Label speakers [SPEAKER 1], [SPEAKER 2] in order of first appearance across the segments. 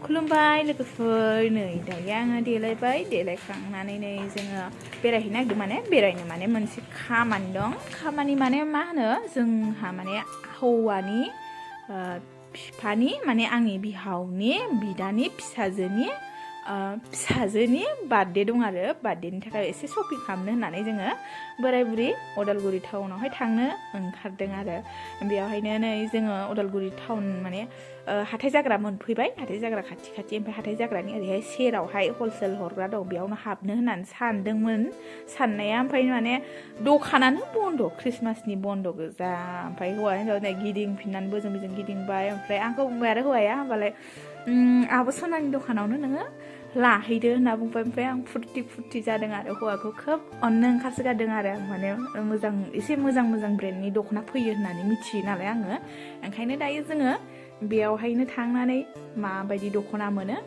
[SPEAKER 1] खुलुमबाय लोगोफोर नै दायो आङो देलायखांनानै नै जोङो बेरायहैनो नागिरदों बेरायनो मोनसे खामानि दं खामानि मा होनो जोंहा हौवानि बिफानि आंनि बिहावनि बिदानि फिसाजोनि बार्थडे दं आरो बार्थडेनि थाखाय एसे शपिं खालामनो होननानै जोङो बोराय बुरि उदालगुरि टाउनावहाय थांनो ओंखारदों आरो बेयावहायनो नै जोङो उदालगुरि टाउन हाथाय जाग्रा मोनफैबाय हाथाय जाग्रा खाथि ओमफ्राय हाथाय जाग्रानि ओरैहाय सेरावहाय हलसेल हरग्रा दं बेयावनो हाबनो होननानै सानदोंमोन साननाया ओमफ्राय दखानानो बन्द क्रिसमासनि बन्द गोजा ओमफ्राय हौवा हिन्जाव गिदिंफिननानै बोजों गिदिंबाय ओमफ्राय आंखौ बुंबाय आरो हौवाया होमबालाय आब' सनानि दखानावनो नोङो लाहैदो होनना बुंबाय ओमफ्राय आं फुरथि जादों आरो हौवाखौ खोब अननो ओंखारसोगारदों आरो मोजां एसे मोजां ब्रेन्डनि दख'ना फैयो होननानै मिथियो नालाय आङो ओंखायनो दायो जोङो बेयावहायनो थांनानै माबायदि दख'ना मोनो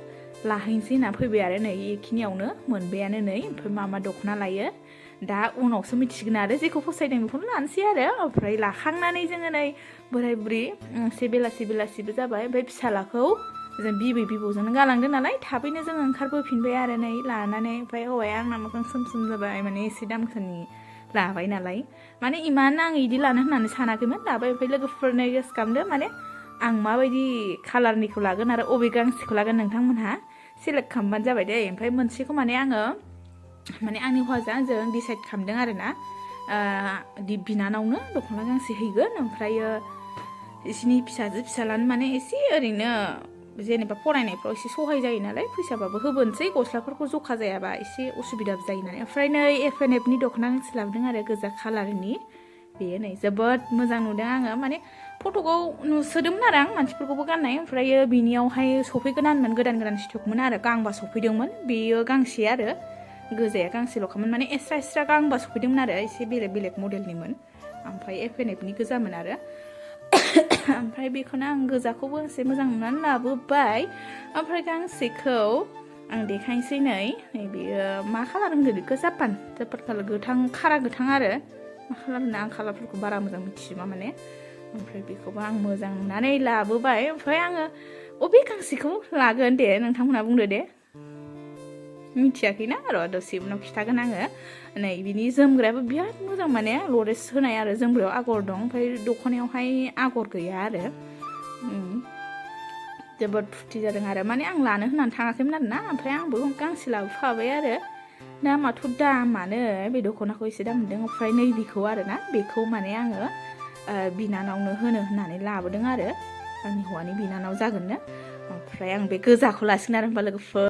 [SPEAKER 1] लाहैनोसै होनना फैबाय आरो नै बेखिनियावनो मोनबायानो नै ओमफ्राय मा दख'ना लायो दा उनावसो मिथिगोन आरो जेखौ फसायदों बेखौनो लानोसै आरो ओमफ्राय लाखांनानै जोङो नै बोराय बुरि एसे बेलासिबो जाबाय ओमफ्राय फिसालाखौ जों बिबौजोंनो गालांदों नालाय थाबैनो जों ओंखारबोफिनबाय आरो नै लानानै ओमफ्राय हौवाया आंना मोखां सोम जाबाय एसे दामखोनि लाबाय नालाय इमान आं इदि लानो होननानै सानाखैमोन लाबाय ओमफ्राय लोगोफोरनो गेस खालामदो आं माबायदि कालारनिखौ लागोन आरो अबे गांसेखौ लागोन नोंथांमोनहा सेलेक्ट खालामबानो जाबाय दे ओमफ्राय मोनसेखौ आङो आंनि हौवाजों आंजों डिसाइड खालामदों आरोना बिनानावनो दख'ना गांसे हैगोन ओमफ्रायो बिसिनि फिसालानो एसे ओरैनो जेनेबा फरायनायफ्राव एसे सहाय जायो नालाय फैसाबाबो होबोनोसै गस्लाफोरखौ जखा जायाबा एसे उसुबिदाबो जायो नालाय ओमफ्राय नै एफएनएफनि दख'ना गांसे लाबोदों आरो गोजा कालारनि बेयो नै जोबोद मोजां नुदों आङो फट'खौ नुसोदोंमोन आरो आं मानसिफोरखौबो गाननाय ओमफ्रायो बिनियावहाय सफैगोनानोमोन गोदान स्टकमोन आरो गांबा सफैदोंमोन बेयो गांसे आरो गोजाया गांसेल'खामोन एक्सट्रा गांबा सफैदोंमोन आरो एसे बेलेग मडेलनिमोन ओमफ्राय एफएनएफनि गोजामोन आरो ओमफ्राय बेखौनो आं गोजाखौबो एसे मोजां नुनानै लाबोबाय ओमफ्राय गांसेखौ आं देखायनोसै नै बेयो मा खालार होनगोन बेखौ जापान कालार गोथां खारा गोथां आरो मा खालार होनो आं कालारफोरखौ बारा मोजां मिथिजोबा ओमफ्राय बेखौबो आं मोजां नुनानै लाबोबाय ओमफ्राय आङो अबे गांसेखौ लागोन दे नोंथांमोनहा बुंदो दे मिथियाखैना र' दसे उनाव खिथागोन आङो नै बिनि जोमग्रायाबो बिराद मोजां लरेस होनाय आरो जोमग्रायाव आगर दं ओमफ्राय दख'नायावहाय आगर गैया आरो जोबोद फुरथि जादों आरो आं लानो होननानै थाङाखैमोन आरोना ओमफ्राय आंबो गांसे लाबोफाबाय आरो दामानो बे दख'नाखौ एसे दाम मोनदों ओमफ्राय नैबेखौ आरोना बेखौ आङो बिनानावनो होनो होननानै लाबोदों आरो आंनि हौवानि बिनानाव जागोननो ओमफ्राय आं बे गोजाखौ लासिगोन आरो होमबा लोगोफोर